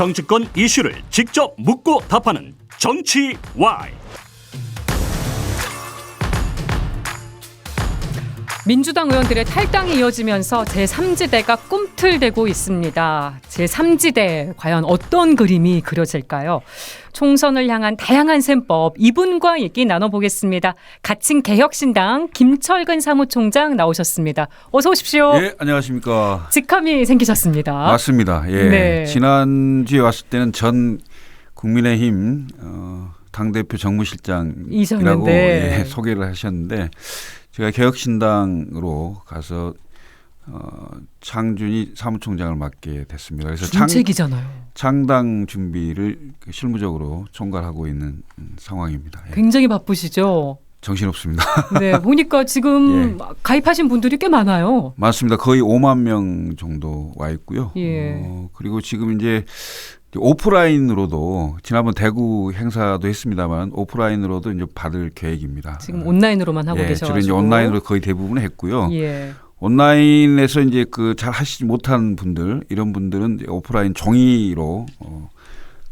정치권 이슈를 직접 묻고 답하는 정치 Y. 민주당 의원들의 탈당이 이어지면서 제3지대가 꿈틀대고 있습니다. 제3지대 과연 어떤 그림이 그려질까요? 총선을 향한 다양한 셈법 이분과 얘기 나눠보겠습니다. 가칭 개혁신당 김철근 사무총장 나오셨습니다. 어서 오십시오. 예, 안녕하십니까. 직함이 생기셨습니다. 맞습니다. 예. 네. 지난주에 왔을 때는 전 국민의힘 당대표 정무실장이라고 예, 소개를 하셨는데 제가 개혁신당으로 가서 창준이 사무총장을 맡게 됐습니다. 그래서 중책이잖아요. 창당 준비를 실무적으로 총괄하고 있는 상황입니다. 예. 굉장히 바쁘시죠? 정신없습니다. 네, 보니까 지금 예. 가입하신 분들이 꽤 많아요. 맞습니다. 거의 5만 명 정도 와 있고요. 예. 그리고 지금 이제 오프라인으로도 지난번 대구 행사도 했습니다만 오프라인으로도 이제 받을 계획입니다. 지금 온라인으로만 하고 계셔가지고. 주로 이제 온라인으로 거의 대부분 했고요. 예. 온라인에서 이제 그 잘 하시지 못한 분들 이런 분들은 이제 오프라인 종이로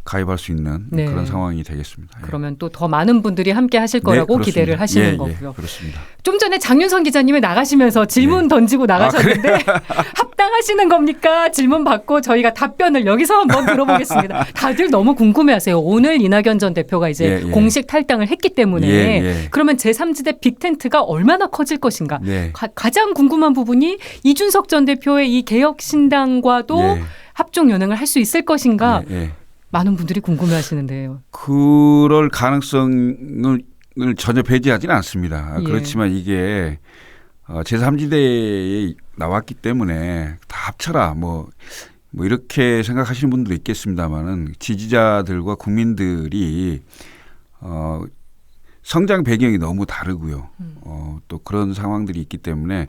가입할 수 있는 네. 그런 상황이 되겠습니다. 그러면 또 더 많은 분들이 함께 하실 거라고 네, 기대를 하시는 예, 거고요. 예, 그렇습니다. 좀 전에 장윤선 기자님이 나가시면서 질문 던지고 나가셨는데 합당하시는 겁니까? 질문 받고 저희가 답변을 여기서 한번 들어보겠습니다. 다들 너무 궁금해하세요. 오늘 이낙연 전 대표가 이제 예. 공식 탈당을 했기 때문에 예. 그러면 제3지대 빅텐트가 얼마나 커질 것인가. 네. 가장 궁금한 부분이 이준석 전 대표의 이 개혁신당과도 예. 합종 연행을 할 수 있을 것인가. 예. 많은 분들이 궁금해하시는데요. 그럴 가능성을 전혀 배제하지는 않습니다. 예. 그렇지만 이게 제3지대에 나왔기 때문에 다 합쳐라 뭐 이렇게 생각하시는 분들도 있겠습니다만은 지지자들과 국민들이 성장 배경이 너무 다르고요. 또 그런 상황들이 있기 때문에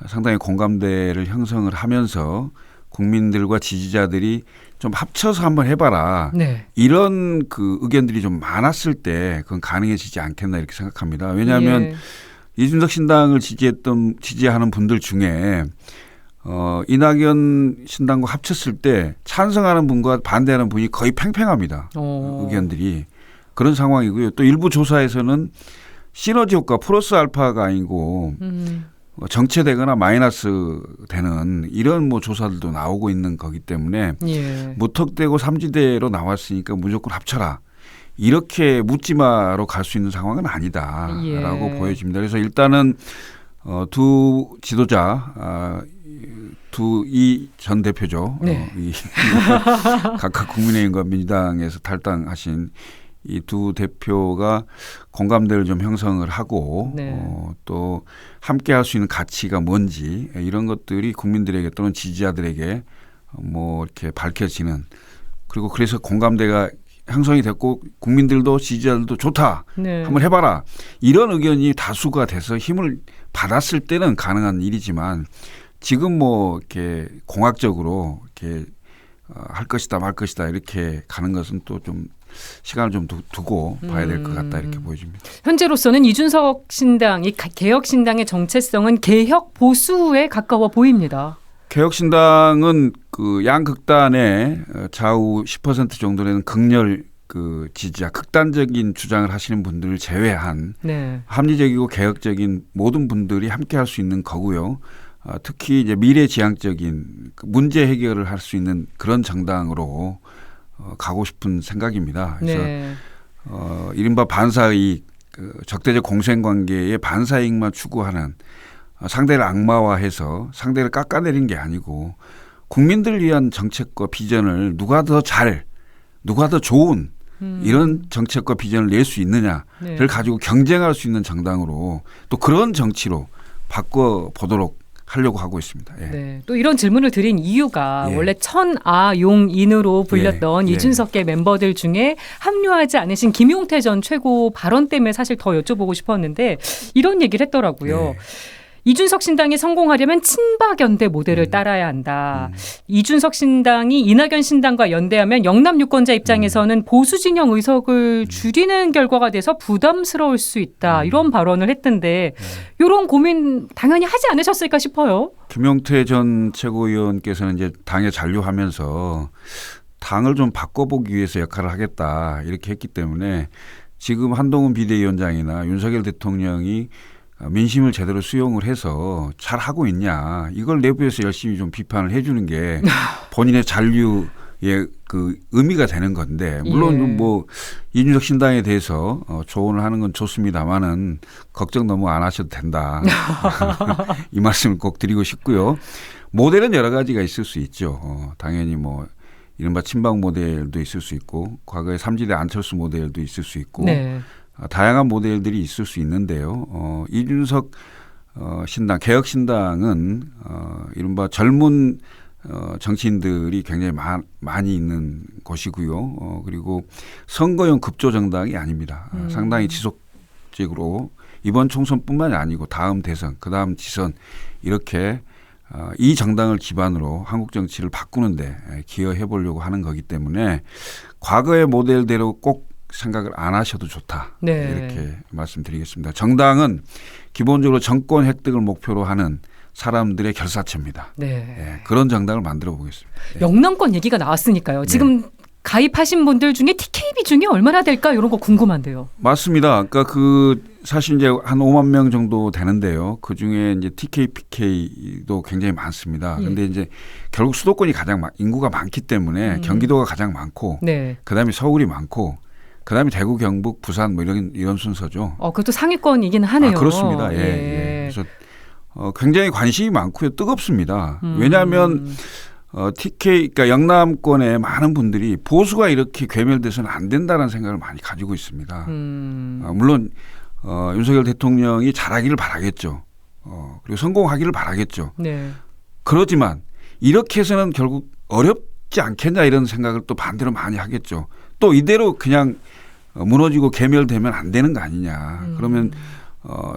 상당히 공감대를 형성을 하면서 국민들과 지지자들이 좀 합쳐서 한번 해봐라. 네. 이런 그 의견들이 좀 많았을 때 그건 가능해지지 않겠나 이렇게 생각합니다. 왜냐하면 예. 이준석 신당을 지지하는 분들 중에 이낙연 신당과 합쳤을 때 찬성하는 분과 반대하는 분이 거의 팽팽합니다. 의견들이. 그런 상황이고요. 또 일부 조사에서는 시너지 효과 플러스 알파가 아니고 정체되거나 마이너스 되는 이런 뭐 조사들도 나오고 있는 거기 때문에 예. 무턱대고 3지대로 나왔으니까 무조건 합쳐라. 이렇게 묻지마로 갈 수 있는 상황은 아니다라고 예. 보여집니다. 그래서 일단은 두 지도자 이 전 대표죠. 네. 각각 국민의힘과 민주당에서 탈당하신 이 두 대표가 공감대를 좀 형성을 하고 네. 또 함께 할 수 있는 가치가 뭔지 이런 것들이 국민들에게 또는 지지자들에게 뭐 이렇게 밝혀지는 그리고 그래서 공감대가 형성이 됐고 국민들도 지지자들도 좋다. 네. 한번 해봐라. 이런 의견이 다수가 돼서 힘을 받았을 때는 가능한 일이지만 지금 뭐 이렇게 공학적으로 이렇게 할 것이다 말 것이다 이렇게 가는 것은 또 좀 시간을 좀 두고 봐야 될 것 같다 이렇게 보여집니다. 현재로서는 이준석 신당, 이 개혁신당의 정체성은 개혁 보수에 가까워 보입니다. 개혁신당은 그 양극단의 좌우 10% 정도 되는 극렬 그 지지자, 극단적인 주장을 하시는 분들을 제외한 네. 합리적이고 개혁적인 모든 분들이 함께 할 수 있는 거고요. 특히 이제 미래지향적인 문제 해결을 할 수 있는 그런 정당으로 가고 싶은 생각입니다. 그래서 네. 이른바 반사이익, 적대적 공생관계의 반사이익만 추구하는 상대를 악마화해서 상대를 깎아내린 게 아니고 국민들을 위한 정책과 비전을 누가 더 좋은 이런 정책과 비전을 낼 수 있느냐를 네. 가지고 경쟁할 수 있는 정당으로 또 그런 정치로 바꿔보도록 하려고 하고 있습니다. 예. 네. 또 이런 질문을 드린 이유가 예. 원래 천아용인으로 불렸던 예. 이준석계 멤버들 중에 합류하지 않으신 김용태 전 최고 발언 때문에 사실 더 여쭤보고 싶었는데 이런 얘기를 했더라고요. 네. 이준석 신당이 성공하려면 친박연대 모델을 따라야 한다. 이준석 신당이 이낙연 신당과 연대하면 영남 유권자 입장에서는 보수 진영 의석을 줄이는 결과가 돼서 부담스러울 수 있다. 이런 발언을 했던데 이런 고민 당연히 하지 않으셨을까 싶어요. 김용태 전 최고위원께서는 이제 당에 잔류하면서 당을 좀 바꿔보기 위해서 역할을 하겠다 이렇게 했기 때문에 지금 한동훈 비대위원장이나 윤석열 대통령이 민심을 제대로 수용을 해서 잘 하고 있냐 이걸 내부에서 열심히 좀 비판을 해주는 게 본인의 잔류의 그 의미가 되는 건데 물론 예. 뭐 이준석 신당에 대해서 조언을 하는 건 좋습니다만은 걱정 너무 안 하셔도 된다. 이 말씀을 꼭 드리고 싶고요. 모델은 여러 가지가 있을 수 있죠. 당연히 뭐 이른바 친박 모델도 있을 수 있고 과거에 삼지대 안철수 모델도 있을 수 있고 네. 다양한 모델들이 있을 수 있는데요. 이준석 개혁신당은 이른바 젊은 정치인들이 굉장히 많이 있는 곳이고요. 그리고 선거용 급조 정당이 아닙니다. 상당히 지속적으로 이번 총선뿐만이 아니고 다음 대선, 그다음 지선 이렇게 이 정당을 기반으로 한국 정치를 바꾸는데 기여해 보려고 하는 거기 때문에 과거의 모델대로 꼭 생각을 안 하셔도 좋다. 네. 이렇게 말씀드리겠습니다. 정당은 기본적으로 정권 획득을 목표로 하는 사람들의 결사체입니다. 네. 예, 그런 정당을 만들어 보겠습니다. 예. 영남권 얘기가 나왔으니까요. 지금 가입하신 분들 중에 TK 비중이 얼마나 될까 이런 거 궁금한데요. 맞습니다. 그러니까 사실 이제 한 5만 명 정도 되는데요. 그 중에 이제 TK, PK도 굉장히 많습니다. 그런데 이제 결국 수도권이 가장 인구가 많기 때문에 경기도가 가장 많고, 네. 그다음에 서울이 많고, 그다음에 대구, 경북, 부산 뭐 이런 순서죠. 그것도 상위권이긴 하네요. 그렇습니다. 예. 그래서 굉장히 관심이 많고요, 뜨겁습니다. 왜냐하면 TK, 그러니까 영남권의 많은 분들이 보수가 이렇게 괴멸돼서는 안 된다는 생각을 많이 가지고 있습니다. 물론 윤석열 대통령이 잘하기를 바라겠죠. 그리고 성공하기를 바라겠죠. 네. 그렇지만 이렇게 해서는 결국 어렵지 않겠냐 이런 생각을 또 반대로 많이 하겠죠. 또 이대로 그냥 무너지고 괴멸되면 안 되는 거 아니냐. 그러면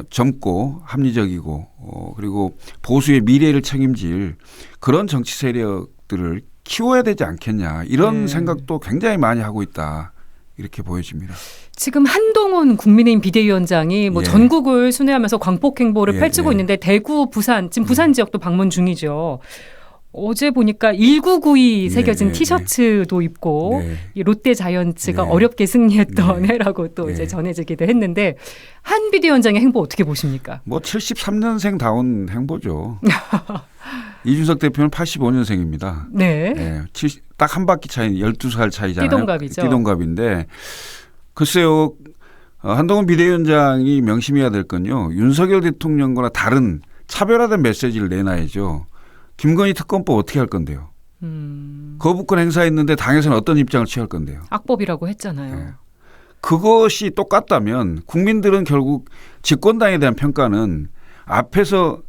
젊고 합리적이고 그리고 보수의 미래를 책임질 그런 정치 세력들을 키워야 되지 않겠냐. 이런 생각도 굉장히 많이 하고 있다. 이렇게 보여집니다. 지금 한동훈 국민의힘 비대위원장이 뭐 전국을 순회하면서 광복 행보를 펼치고 있는데 대구, 부산, 지금 부산 지역도 방문 중이죠. 어제 보니까 1992 새겨진 티셔츠도 입고 이 롯데 자이언츠가 어렵게 승리했던 해라고 또 이제 전해지기도 했는데 한 비대위원장의 행보 어떻게 보십니까? 뭐 73년생다운 행보죠. 이준석 대표는 85년생입니다. 네. 딱 한 바퀴 차이 12살 차이잖아요. 띠동갑이죠. 띠동갑인데 글쎄요. 한동훈 비대위원장이 명심해야 될 건요. 윤석열 대통령과 다른 차별화된 메시지를 내놔야죠. 김건희 특검법 어떻게 할 건데요? 거부권 행사했는데 당에서는 어떤 입장을 취할 건데요? 악법이라고 했잖아요. 네. 그것이 똑같다면 국민들은 집권당에 대한 평가는 앞에서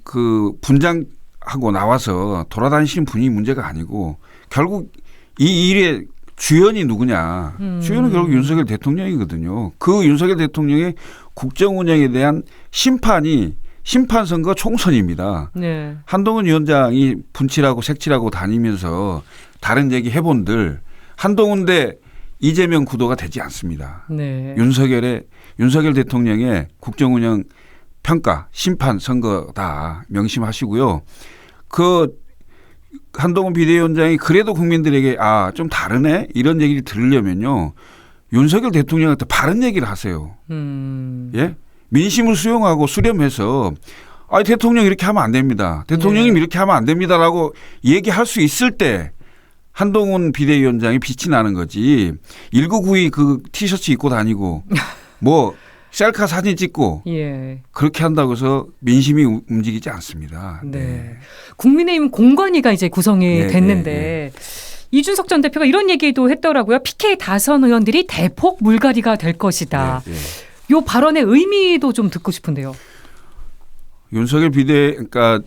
그 분장하고 나와서 돌아다니시는 분이 문제가 아니고 결국 이 일의 주연이 누구냐. 주연은 결국 윤석열 대통령이거든요. 그 윤석열 대통령의 국정 운영에 대한 심판 선거 총선입니다. 네. 한동훈 위원장이 분칠하고 색칠하고 다니면서 다른 얘기 해본들 한동훈 대 이재명 구도가 되지 않습니다. 네. 윤석열 대통령의 국정 운영 평가 심판 선거다 명심하시고요. 그 한동훈 비대위원장이 그래도 국민들에게 좀 다르네 이런 얘기를 들으려면요. 윤석열 대통령한테 바른 얘기를 하세요. 예? 민심을 수용하고 수렴해서 대통령 이렇게 하면 안 됩니다. 대통령님 이렇게 하면 안 됩니다라고 얘기할 수 있을 때 한동훈 비대위원장이 빛이 나는 거지. 1992 그 티셔츠 입고 다니고 뭐 셀카 사진 찍고 그렇게 한다고 해서 민심이 움직이지 않습니다. 네. 국민의힘 공관위가 이제 구성이 됐는데 이준석 전 대표가 이런 얘기도 했더라고요. PK 다선 의원들이 대폭 물갈이가 될 것이다. 요 발언의 의미도 좀 듣고 싶은데요. 그러니까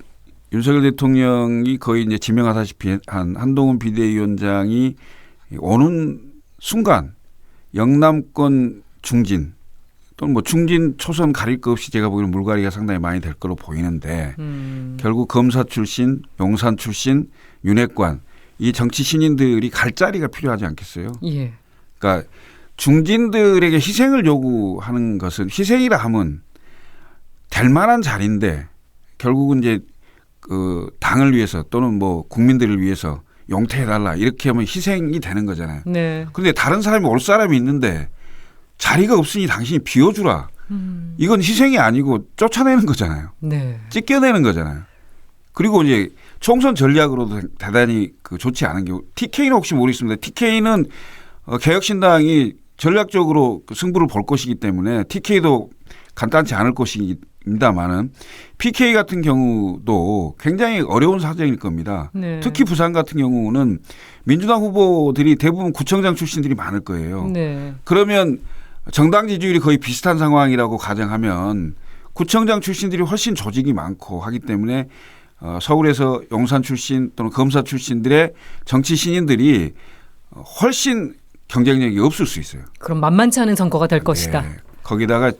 윤석열 대통령이 거의 이제 지명하다시피 한 한동훈 비대위원장이 오는 순간 영남권 중진 또는 뭐 중진 초선 가릴 것 없이 제가 보기에는 물갈이가 상당히 많이 될 걸로 보이는데 결국 검사 출신, 용산 출신, 윤핵관 이 정치 신인들이 갈 자리가 필요하지 않겠어요? 그러니까 중진들에게 희생을 요구하는 것은 희생이라 하면 될 만한 자리인데 결국은 이제 그 당을 위해서 또는 뭐 국민들을 위해서 용퇴해달라 이렇게 하면 희생이 되는 거잖아요. 네. 그런데 다른 사람이 올 사람이 있는데 자리가 없으니 당신이 비워주라. 이건 희생이 아니고 쫓아내는 거잖아요. 네. 찢겨내는 거잖아요. 그리고 이제 총선 전략으로도 대단히 좋지 않은 게 TK는 혹시 모르겠습니다. TK는 개혁신당이 전략적으로 승부를 볼 것이기 때문에 TK도 간단치 않을 것입니다만은 PK 같은 경우도 굉장히 어려운 사정일 겁니다. 네. 특히 부산 같은 경우는 민주당 후보들이 대부분 구청장 출신들이 많을 거예요. 네. 그러면 정당 지지율이 거의 비슷한 상황이라고 가정하면 구청장 출신들이 훨씬 조직이 많고 하기 때문에 서울에서 용산 출신 또는 검사 출신들의 정치 신인들이 훨씬 경쟁력이 없을 수 있어요. 그럼 만만치 않은 선거가 될 것이다. 네. 거기다가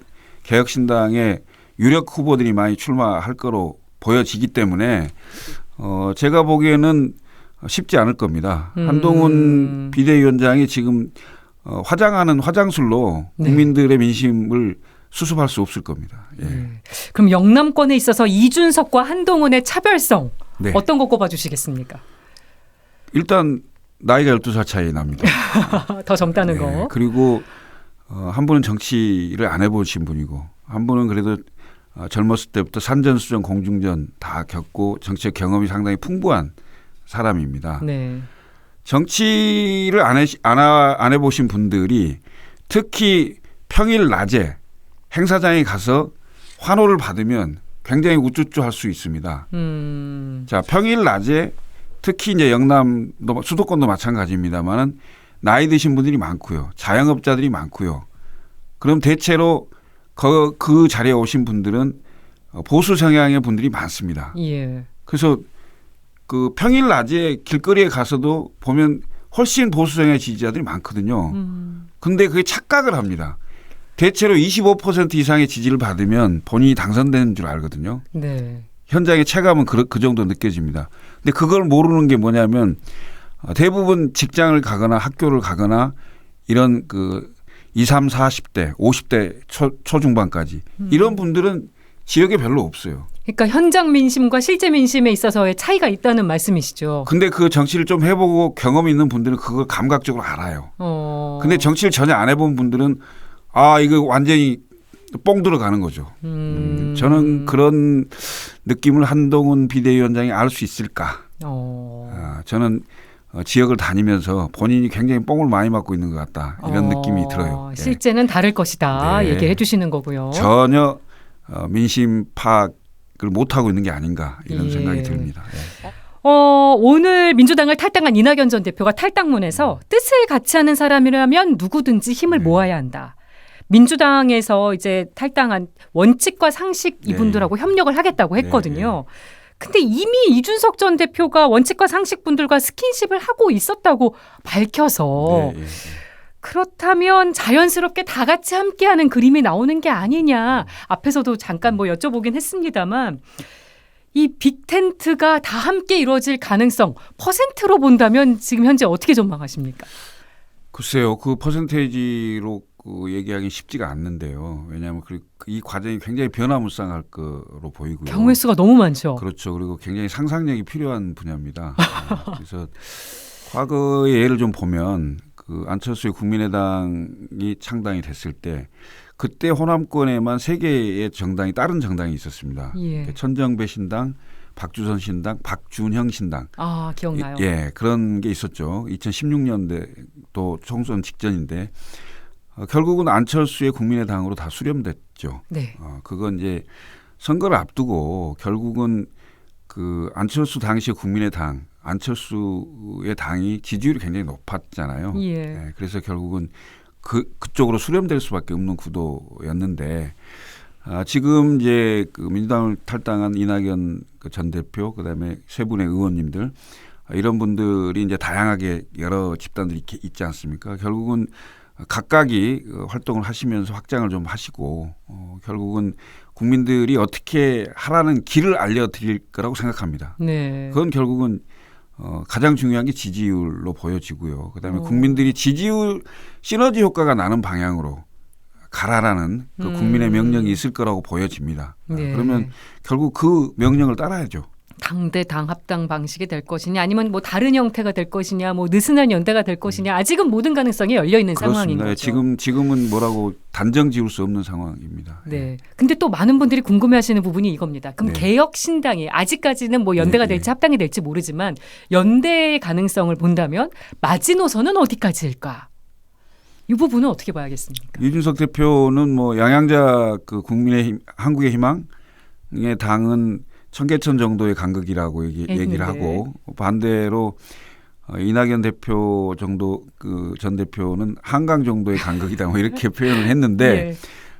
개혁신당의 유력 후보들이 많이 출마할 거로 보여지기 때문에 제가 보기에는 쉽지 않을 겁니다. 한동훈 비대위원장이 지금 화장하는 화장술로 국민들의 민심을 수습할 수 없을 겁니다. 예. 그럼 영남권에 있어서 이준석과 한동훈의 차별성 네. 어떤 거 꼽아주시겠습니까? 일단 나이가 12살 차이 납니다. 더 젊다는 네. 거. 그리고 한 분은 정치를 안 해보신 분이고 한 분은 그래도 젊었을 때부터 산전수전 공중전 다 겪고 정치적 경험이 상당히 풍부한 사람입니다. 네. 정치를 안 해보신 분들이 특히 평일 낮에 행사장에 가서 환호를 받으면 굉장히 우쭈쭈 할 수 있습니다. 자, 평일 낮에 특히 이제 영남도 수도권도 마찬가지입니다만은 나이 드신 분들이 많고요. 자영업자들이 많고요. 그럼 대체로 그 자리에 오신 분들은 보수 성향의 분들이 많습니다. 예. 그래서 그 평일 낮에 길거리에 가서도 보면 훨씬 보수 성향의 지지자들이 많거든요. 근데 그게 착각을 합니다. 대체로 25% 이상의 지지를 받으면 본인이 당선되는 줄 알거든요. 네. 현장의 체감은 그 정도 느껴집니다. 근데 그걸 모르는 게 뭐냐면 대부분 직장을 가거나 학교를 가거나 이런 20, 30, 40대, 50대 초중반까지 이런 분들은 지역에 별로 없어요. 그러니까 현장 민심과 실제 민심에 있어서의 차이가 있다는 말씀이시죠. 근데 그 정치를 좀 해보고 경험이 있는 분들은 그걸 감각적으로 알아요. 근데 정치를 전혀 안 해본 분들은 이거 완전히 뽕 들어가는 거죠. 저는 그런 느낌을 한동훈 비대위원장이 알 수 있을까? 저는 지역을 다니면서 본인이 굉장히 뽕을 많이 맞고 있는 것 같다. 이런 느낌이 들어요. 실제는 다를 것이다. 네. 얘기해 주시는 거고요. 전혀 민심 파악을 못하고 있는 게 아닌가 이런 생각이 듭니다. 오늘 민주당을 탈당한 이낙연 전 대표가 탈당문에서 뜻을 같이 하는 사람이라면 누구든지 힘을 모아야 한다. 민주당에서 이제 탈당한 원칙과 상식 이분들하고 협력을 하겠다고 했거든요. 근데 이미 이준석 전 대표가 원칙과 상식 분들과 스킨십을 하고 있었다고 밝혀서 그렇다면 자연스럽게 다 같이 함께하는 그림이 나오는 게 아니냐. 앞에서도 잠깐 여쭤보긴 했습니다만 이 빅텐트가 다 함께 이루어질 가능성 퍼센트로 본다면 지금 현재 어떻게 전망하십니까? 글쎄요. 그 퍼센테이지로 얘기하기 쉽지가 않는데요. 왜냐하면 이 과정이 굉장히 변화무쌍할 거로 보이고요. 경우의 수가 너무 많죠. 그렇죠. 그리고 굉장히 상상력이 필요한 분야입니다. 그래서 과거의 예를 좀 보면 안철수의 국민의당이 창당이 됐을 때 그때 호남권에만 3개의 정당이 다른 정당이 있었습니다. 예. 천정배 신당, 박주선 신당, 박준형 신당. 기억나요. 예, 그런 게 있었죠. 2016년대 또 총선 직전인데 결국은 안철수의 국민의당으로 다 수렴됐죠. 네. 그건 이제 선거를 앞두고 결국은 안철수 당시의 국민의당, 안철수의 당이 지지율이 굉장히 높았잖아요. 예. 그래서 결국은 그쪽으로 수렴될 수밖에 없는 구도였는데 지금 이제 민주당을 탈당한 이낙연 전 대표, 그다음에 세 분의 의원님들 이런 분들이 이제 다양하게 여러 집단들이 있지 않습니까? 결국은 각각이 활동을 하시면서 확장을 좀 하시고 결국은 국민들이 어떻게 하라는 길을 알려드릴 거라고 생각합니다. 네. 그건 결국은 가장 중요한 게 지지율로 보여지고요. 그다음에 국민들이 지지율 시너지 효과가 나는 방향으로 가라라는 국민의 명령이 있을 거라고 보여집니다. 네. 그러면 결국 그 명령을 따라야죠. 당대 당합당 방식이 될 것이냐 아니면 뭐 다른 형태가 될 것이냐 뭐 느슨한 연대가 될 것이냐 아직은 모든 가능성이 열려 있는 상황인 거죠. 지금은 뭐라고 단정 지을 수 없는 상황입니다. 네. 근데 또 많은 분들이 궁금해하시는 부분이 이겁니다. 그럼 네. 개혁신당이 아직까지는 뭐 연대가 네, 될지 합당이 될지 모르지만 연대의 가능성을 본다면 마지노선은 어디까지일까? 이 부분은 어떻게 봐야겠습니까? 이준석 대표는 뭐 양양자 그 국민의 한국의 희망의 당은 청계천 정도의 간극이라고 얘기를 하고 반대로 이낙연 대표 정도 그 전 대표는 한강 정도의 간극이다 뭐 이렇게 표현을 했는데 네.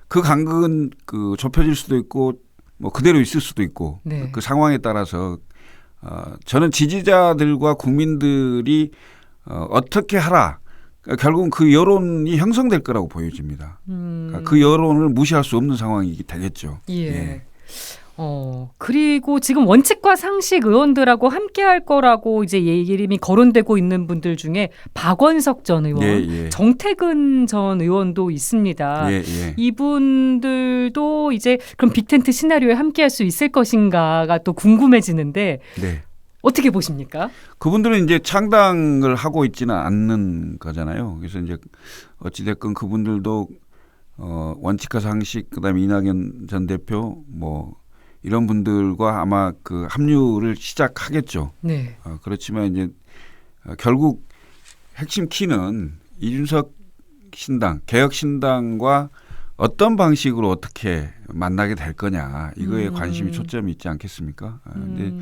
그 간극은 그 좁혀질 수도 있고 뭐 그대로 있을 수도 있고 네. 그 상황에 따라서 저는 지지자들과 국민들이 어떻게 하라 결국은 그 여론이 형성될 거라고 보여집니다. 그 여론을 무시할 수 없는 상황이 되겠죠. 예. 예. 그리고 지금 원칙과 상식 의원들하고 함께 할 거라고 이제 이름이 거론되고 있는 분들 중에 박원석 전 의원, 예. 정태근 전 의원도 있습니다. 예. 이분들도 이제 그럼 빅텐트 시나리오에 함께 할 수 있을 것인가가 또 궁금해지는데 네. 어떻게 보십니까? 그분들은 이제 창당을 하고 있지는 않는 거잖아요. 그래서 이제 어찌됐건 그분들도 원칙과 상식 그다음에 이낙연 전 대표 뭐 이런 분들과 아마 그 합류를 시작하겠죠. 네. 그렇지만 이제 결국 핵심 키는 이준석 신당, 개혁 신당과 어떤 방식으로 어떻게 만나게 될 거냐 이거에 관심이 초점이 있지 않겠습니까? 근데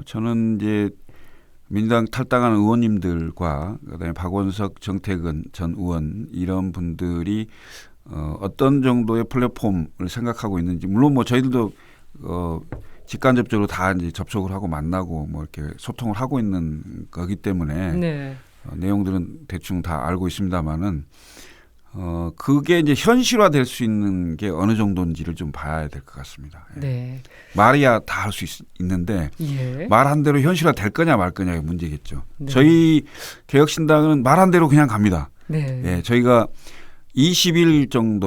저는 이제 민주당 탈당한 의원님들과 그다음에 박원석, 정태근 전 의원 이런 분들이 어떤 정도의 플랫폼을 생각하고 있는지 물론 뭐 저희들도 직간접적으로 다 이제 접촉을 하고 만나고 뭐 이렇게 소통을 하고 있는 거기 때문에 네. 내용들은 대충 다 알고 있습니다만은 그게 이제 현실화될 수 있는 게 어느 정도인지를 좀 봐야 될 것 같습니다. 네. 말이야 다 할 수 있는데 예. 말한 대로 현실화될 거냐 말 거냐가 문제겠죠. 네. 저희 개혁신당은 말한 대로 그냥 갑니다. 네. 예, 저희가 20일쯤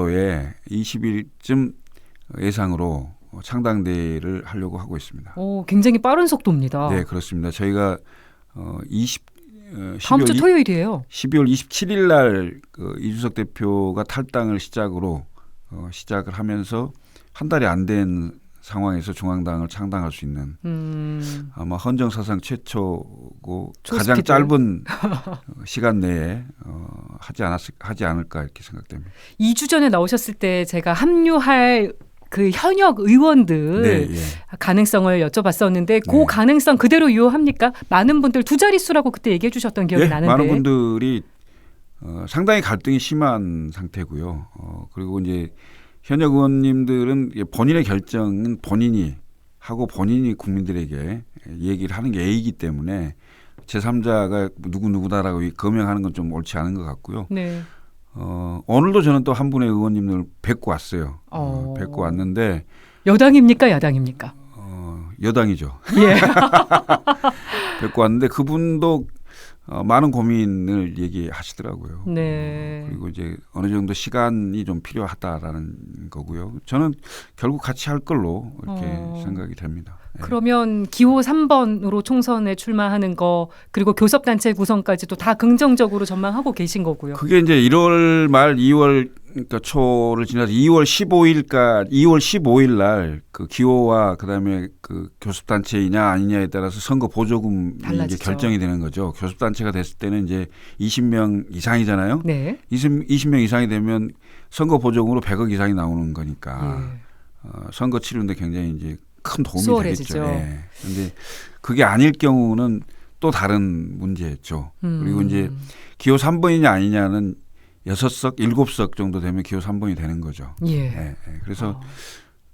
예상으로 창당대회를 하려고 하고 있습니다. 굉장히 빠른 속도입니다. 네, 그렇습니다. 저희가 다음 주 토요일이에요. 12월 27일 날 그 이준석 대표가 탈당을 시작으로 시작을 하면서 한 달이 안 된 상황에서 중앙당을 창당할 수 있는 아마 헌정사상 최초고 가장 초스피드. 짧은 시간 내에 하지 않을까 이렇게 생각됩니다. 2주 전에 나오셨을 때 제가 합류할 그 현역 의원들 네, 예. 가능성을 여쭤봤었는데 그 네. 가능성 그대로 유효합니까? 많은 분들 두 자릿수라고 그때 얘기해 주셨던 기억이 예, 나는데. 많은 분들이 상당히 갈등이 심한 상태고요. 그리고 이제 현역 의원님들은 본인의 결정은 본인이 하고 본인이 국민들에게 얘기를 하는 게 A이기 때문에 제3자가 누구다라고 거명하는 건 좀 옳지 않은 것 같고요. 네. 오늘도 저는 또 한 분의 의원님을 뵙고 왔어요. 뵙고 왔는데 여당입니까? 야당입니까? 여당이죠. 예. 뵙고 왔는데 그분도 많은 고민을 얘기하시더라고요. 네. 그리고 이제 어느 정도 시간이 좀 필요하다라는 거고요. 저는 결국 같이 할 걸로 이렇게 생각이 됩니다. 네. 그러면 기호 3번으로 총선에 출마하는 거 그리고 교섭단체 구성까지도 다 긍정적으로 전망하고 계신 거고요. 그게 이제 1월 말 2월 그러니까 초를 지나서 2월 15일 날 그 기호와 그다음에 그 교섭단체이냐 아니냐에 따라서 선거 보조금 이게 결정이 되는 거죠. 교섭단체가 됐을 때는 이제 20명 이상이잖아요. 네. 20명 이상이 되면 선거 보조금으로 100억 이상이 나오는 거니까 선거 치르는데 굉장히 이제 큰 도움이 수월해지죠. 되겠죠. 그런데 네. 그게 아닐 경우는 또 다른 문제였죠. 그리고 이제 기호 3번이냐 아니냐는 6석, 7석 정도 되면 기호 3번이 되는 거죠. 예. 그래서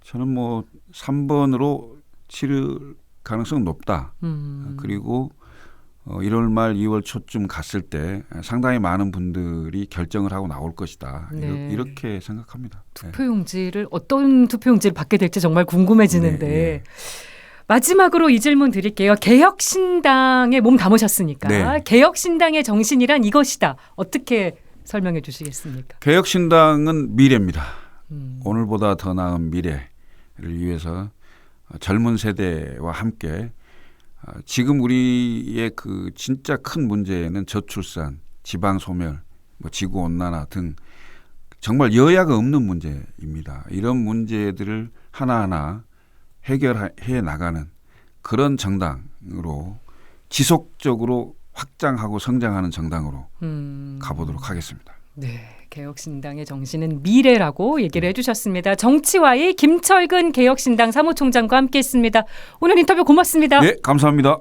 저는 뭐 3번으로 치를 가능성은 높다. 그리고 1월 말 2월 초쯤 갔을 때 상당히 많은 분들이 결정을 하고 나올 것이다. 네. 이렇게 생각합니다. 투표용지를 어떤 투표용지를 받게 될지 정말 궁금해지는데 네. 마지막으로 이 질문 드릴게요. 개혁신당에 몸 담으셨으니까 네. 개혁신당의 정신이란 이것이다. 어떻게 설명해 주시겠습니까? 개혁신당은 미래입니다. 오늘보다 더 나은 미래를 위해서 젊은 세대와 함께 지금 우리의 그 진짜 큰 문제는 저출산, 지방 소멸, 뭐 지구 온난화 등 정말 여야가 없는 문제입니다. 이런 문제들을 하나하나 해결해 나가는 그런 정당으로 지속적으로 확장하고 성장하는 정당으로 가보도록 하겠습니다. 네, 개혁신당의 정신은 미래라고 얘기를 해주셨습니다. 정치와의 김철근 개혁신당 사무총장과 함께했습니다. 오늘 인터뷰 고맙습니다. 네, 감사합니다.